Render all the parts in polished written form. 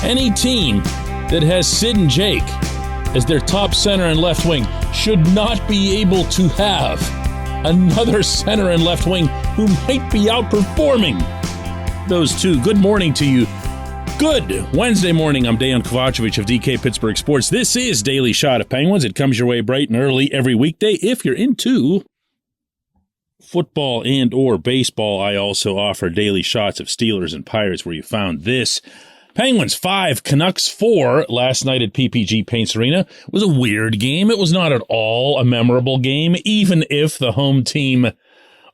Any team that has Sid and Jake as their top center and left wing should not be able to have another center and left wing who might be outperforming those two. Good morning to you. Good Wednesday morning. I'm Dejan Kovacevic of DK Pittsburgh Sports. This is Daily Shot of Penguins. It comes your way bright and early every weekday. If you're into football and or baseball, I also offer daily shots of Steelers and Pirates, where you found this. Penguins 5, Canucks 4 last night at PPG Paints Arena. It was a weird game. It was not at all a memorable game, even if the home team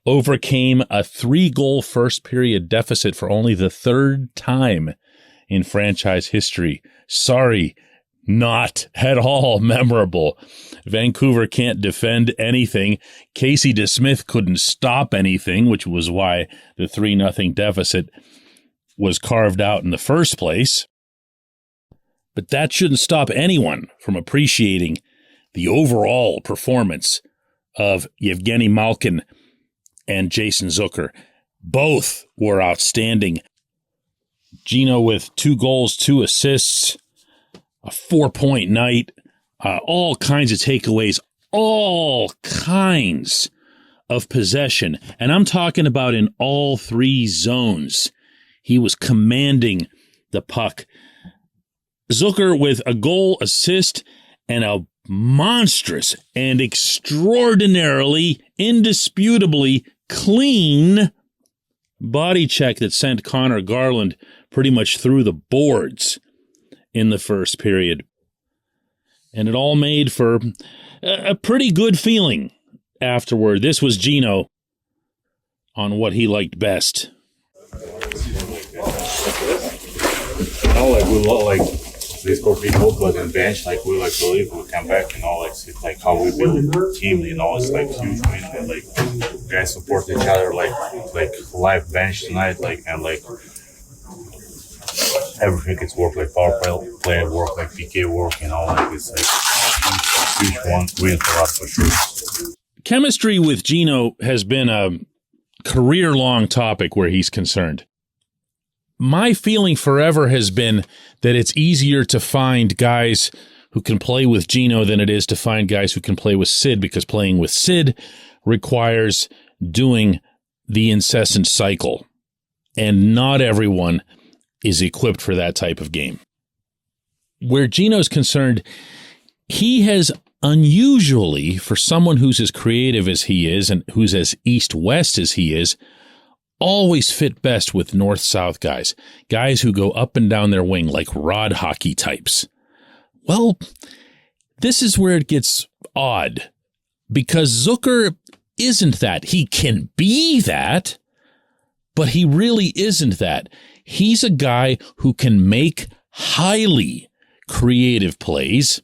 overcame a 3-goal first period deficit for only the third time in franchise history. Sorry, not at all memorable. Vancouver can't defend anything. Casey DeSmith couldn't stop anything, which was why the 3-0 deficit was carved out in the first place. But that shouldn't stop anyone from appreciating the overall performance of Evgeni Malkin and Jason Zucker. Both were outstanding. Geno with 2 goals, 2 assists, a 4-point night, all kinds of takeaways, all kinds of possession. And I'm talking about in all 3 zones. He was commanding the puck. Zucker with a goal, assist, and a monstrous and extraordinarily, indisputably clean body check that sent Connor Garland pretty much through the boards in the first period. And it all made for a pretty good feeling afterward. This was Geno on what he liked best. We look they score big goals, but on bench, we believe we come back, it's how we build a team, it's huge win, and guys support each other, live bench tonight, and everything gets work, power play work, PK work, it's a huge win for us for sure. Chemistry with Geno has been a career-long topic where he's concerned. My feeling forever has been that it's easier to find guys who can play with Geno than it is to find guys who can play with Sid, because playing with Sid requires doing the incessant cycle, and not everyone is equipped for that type of game. Where Geno's concerned, he has unusually, for someone who's as creative as he is and who's as east-west as he is, always fit best with north-south guys who go up and down their wing like rod hockey types. Well, this is where it gets odd, because Zucker isn't that. He can be that, but he really isn't that. He's a guy who can make highly creative plays,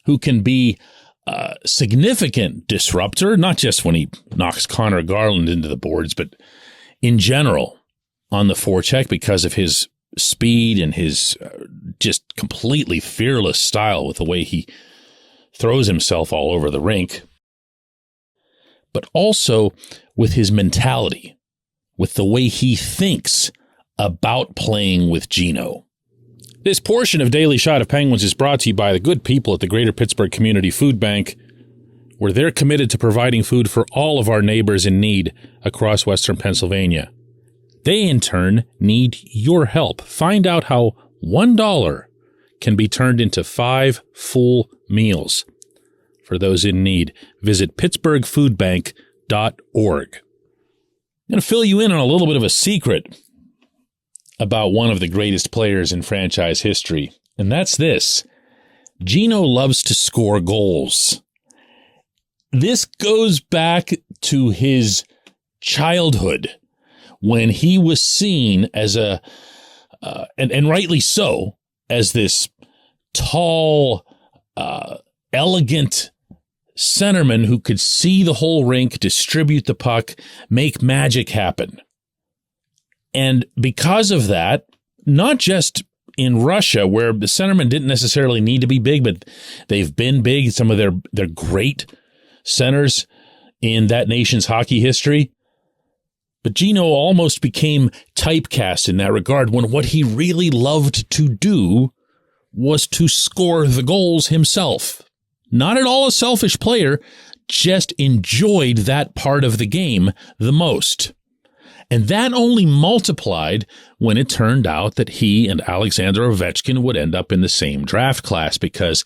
who can be a significant disruptor, not just when he knocks Connor Garland into the boards, but in general on the forecheck, because of his speed and his just completely fearless style with the way he throws himself all over the rink, but also with his mentality, with the way he thinks about playing with Geno. This portion of Daily Shot of Penguins is brought to you by the good people at the Greater Pittsburgh Community Food Bank, where they're committed to providing food for all of our neighbors in need across Western Pennsylvania. They, in turn, need your help. Find out how $1 can be turned into 5 full meals for those in need. Visit pittsburghfoodbank.org. I'm going to fill you in on a little bit of a secret about one of the greatest players in franchise history, and that's this. Geno loves to score goals. This goes back to his childhood, when he was seen as and rightly so, as this tall, elegant centerman who could see the whole rink, distribute the puck, make magic happen. And because of that, not just in Russia, where the centermen didn't necessarily need to be big, but they've been big, some of their great centers in that nation's hockey history, But Geno almost became typecast in that regard when what he really loved to do was to score the goals himself. Not at all a selfish player, just enjoyed that part of the game the most. And that only multiplied when it turned out that he and Alexander Ovechkin would end up in the same draft class, because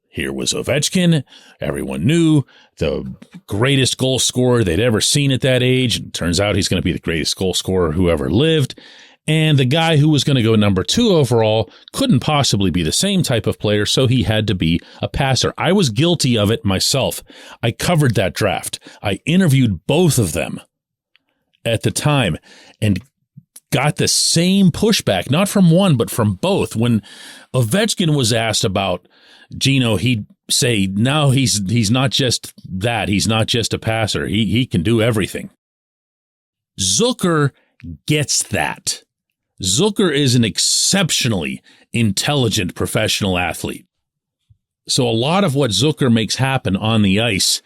here was Ovechkin. Everyone knew the greatest goal scorer they'd ever seen at that age. It turns out he's going to be the greatest goal scorer who ever lived. And the guy who was going to go number 2 overall couldn't possibly be the same type of player, so he had to be a passer. I was guilty of it myself. I covered that draft. I interviewed both of them at the time and got the same pushback, not from one, but from both. When Ovechkin was asked about Geno, he'd say, no, he's not just that. He's not just a passer. He can do everything. Zucker gets that. Zucker is an exceptionally intelligent professional athlete. So a lot of what Zucker makes happen on the ice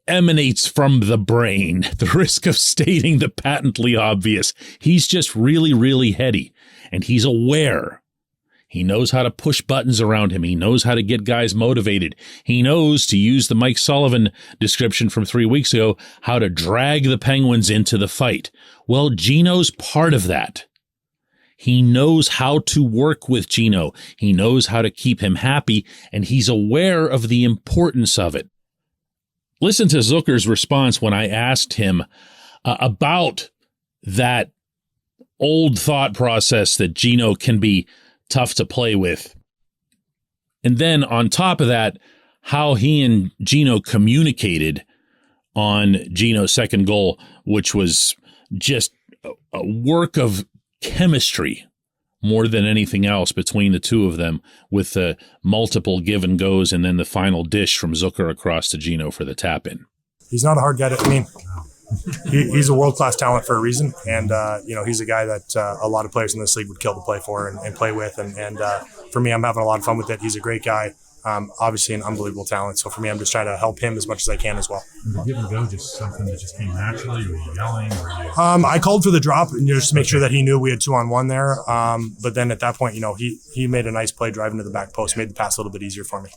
emanates from the brain. The risk of stating the patently obvious. He's just really, really heady, and he's aware. He knows how to push buttons around him. He knows how to get guys motivated. He knows, to use the Mike Sullivan description from 3 weeks ago, how to drag the Penguins into the fight. Well, Geno's part of that. He knows how to work with Geno. He knows how to keep him happy, and he's aware of the importance of it. Listen to Zucker's response when I asked him about that old thought process that Geno can be tough to play with. And then on top of that, how he and Geno communicated on Geno's second goal, which was just a work of chemistry more than anything else between the two of them, with the multiple give and goes and then the final dish from Zucker across to Geno for the tap in. He's not a hard guy I mean, he's a world-class talent for a reason. And, he's a guy that a lot of players in this league would kill to play for and play with. And for me, I'm having a lot of fun with it. He's a great guy. Obviously an unbelievable talent. So for me, I'm just trying to help him as much as I can as well. The give and go, just something that just came naturally? Were you yelling? I called for the drop just to make sure that he knew we had 2-on-1 there. But then at that point, he made a nice play driving to the back post, made the pass a little bit easier for me.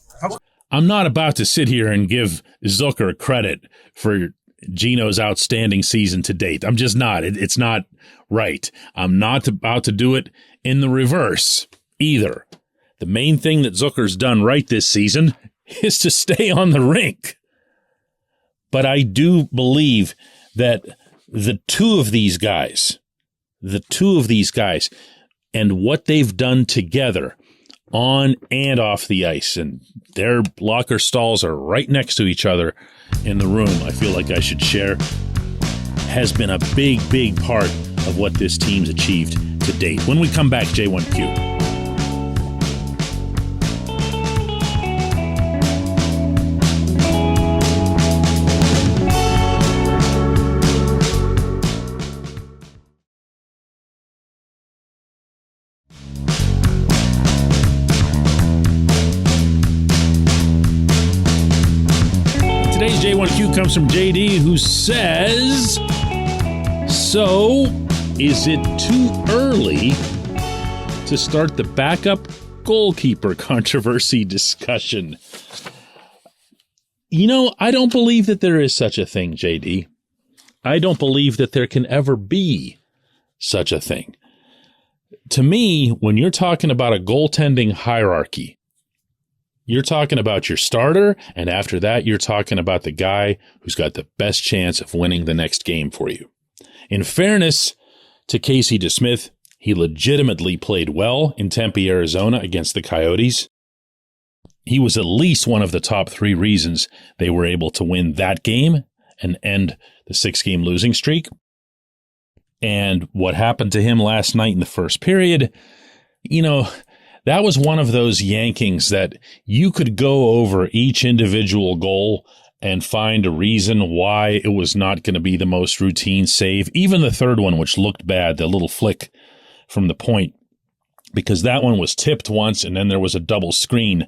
I'm not about to sit here and give Zucker credit for Geno's outstanding season to date. I'm just not. It's not right. I'm not about to do it in the reverse either. The main thing that Zucker's done right this season is to stay on the rink. But I do believe that the two of these guys and what they've done together on and off the ice, and their locker stalls are right next to each other in the room, I feel like I should share, has been a big, big part of what this team's achieved to date. When we come back, J1Q. Today's J1Q comes from JD, who says, so is it too early to start the backup goalkeeper controversy discussion? I don't believe that there is such a thing, JD. I don't believe that there can ever be such a thing. To me, when you're talking about a goaltending hierarchy, you're talking about your starter, and after that, you're talking about the guy who's got the best chance of winning the next game for you. In fairness to Casey DeSmith, he legitimately played well in Tempe, Arizona against the Coyotes. He was at least one of the top 3 reasons they were able to win that game and end the 6-game losing streak. And what happened to him last night in the first period, that was one of those yankings that you could go over each individual goal and find a reason why it was not going to be the most routine save. Even the third one, which looked bad, the little flick from the point, because that one was tipped once and then there was a double screen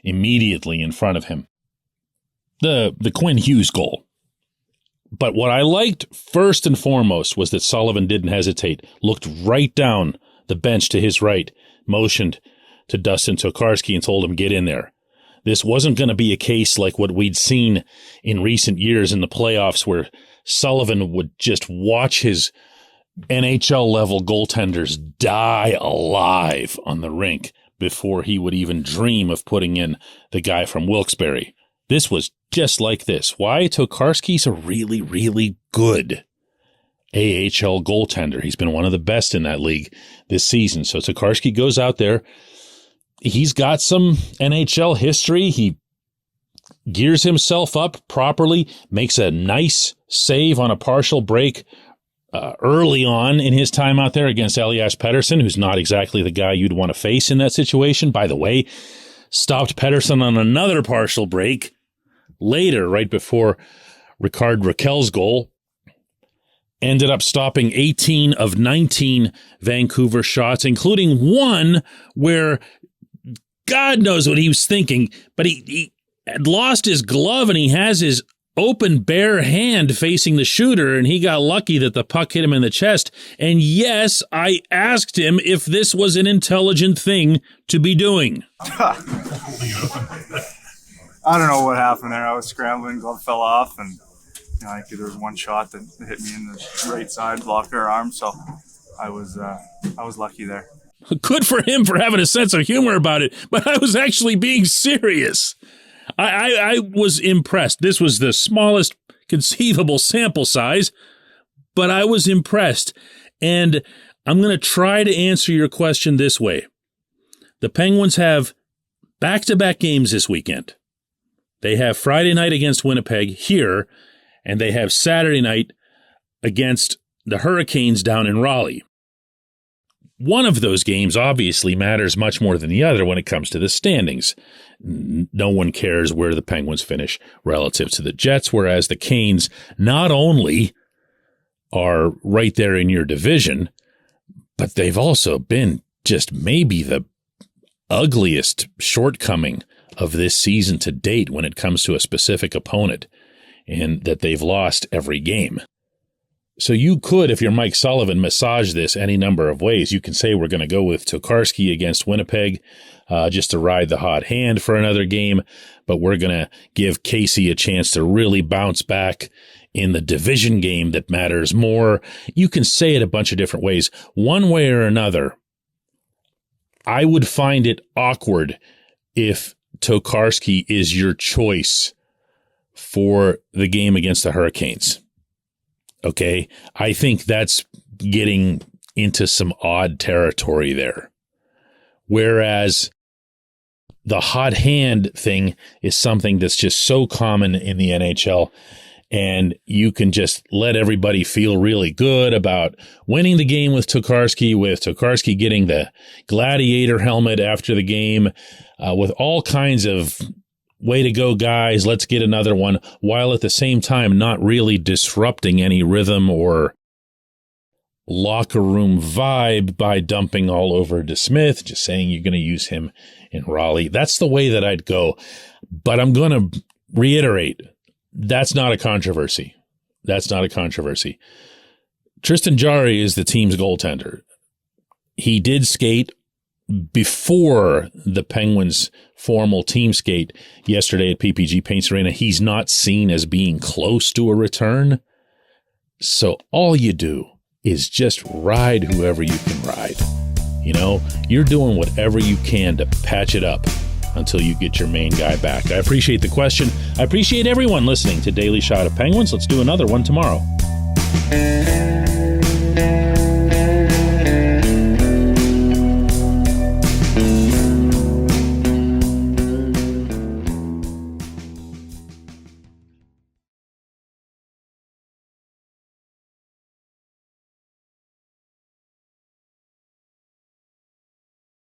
immediately in front of him. The Quinn Hughes goal But what I liked first and foremost was that Sullivan didn't hesitate, looked right down the bench to his right, motioned to Dustin Tokarski and told him, get in there. This wasn't going to be a case like what we'd seen in recent years in the playoffs where Sullivan would just watch his NHL-level goaltenders die alive on the rink before he would even dream of putting in the guy from Wilkes-Barre. This was just like this. Why? Tokarski's a really, really good AHL goaltender. He's been one of the best in that league this season. So Tokarski goes out there. He's got some NHL history. He gears himself up properly, makes a nice save on a partial break early on in his time out there against Elias Pettersson, who's not exactly the guy you'd want to face in that situation. By the way, stopped Pettersson on another partial break later, right before Ricard Raquel's goal. Ended up stopping 18 of 19 Vancouver shots, including one where God knows what he was thinking, but he had lost his glove and he has his open bare hand facing the shooter, and he got lucky that the puck hit him in the chest. And yes, I asked him if this was an intelligent thing to be doing. I don't know what happened there. I was scrambling, glove fell off, and I think there was one shot that hit me in the right side, blocked our arm, so I was lucky there. Good for him for having a sense of humor about it, but I was actually being serious. I was impressed. This was the smallest conceivable sample size, but I was impressed. And I'm going to try to answer your question this way. The Penguins have back-to-back games this weekend. They have Friday night against Winnipeg here, and they have Saturday night against the Hurricanes down in Raleigh. One of those games obviously matters much more than the other when it comes to the standings. No one cares where the Penguins finish relative to the Jets, whereas the Canes not only are right there in your division, but they've also been just maybe the ugliest shortcoming of this season to date when it comes to a specific opponent, and that they've lost every game. So you could, if you're Mike Sullivan, massage this any number of ways. You can say we're going to go with Tokarski against Winnipeg just to ride the hot hand for another game, but we're going to give Casey a chance to really bounce back in the division game that matters more. You can say it a bunch of different ways. One way or another, I would find it awkward if Tokarski is your choice for the game against the Hurricanes. Okay, I think that's getting into some odd territory there. Whereas the hot hand thing is something that's just so common in the NHL, and you can just let everybody feel really good about winning the game with Tokarski getting the gladiator helmet after the game, with all kinds of way to go, guys, let's get another one, while at the same time not really disrupting any rhythm or locker room vibe by dumping all over DeSmith, just saying you're going to use him in Raleigh. That's the way that I'd go. But I'm going to reiterate, that's not a controversy. That's not a controversy. Tristan Jarry is the team's goaltender. He did skate before the Penguins' formal team skate yesterday at PPG Paints Arena. He's not seen as being close to a return. So all you do is just ride whoever you can ride. You know, you're doing whatever you can to patch it up until you get your main guy back. I appreciate the question. I appreciate everyone listening to Daily Shot of Penguins. Let's do another one tomorrow.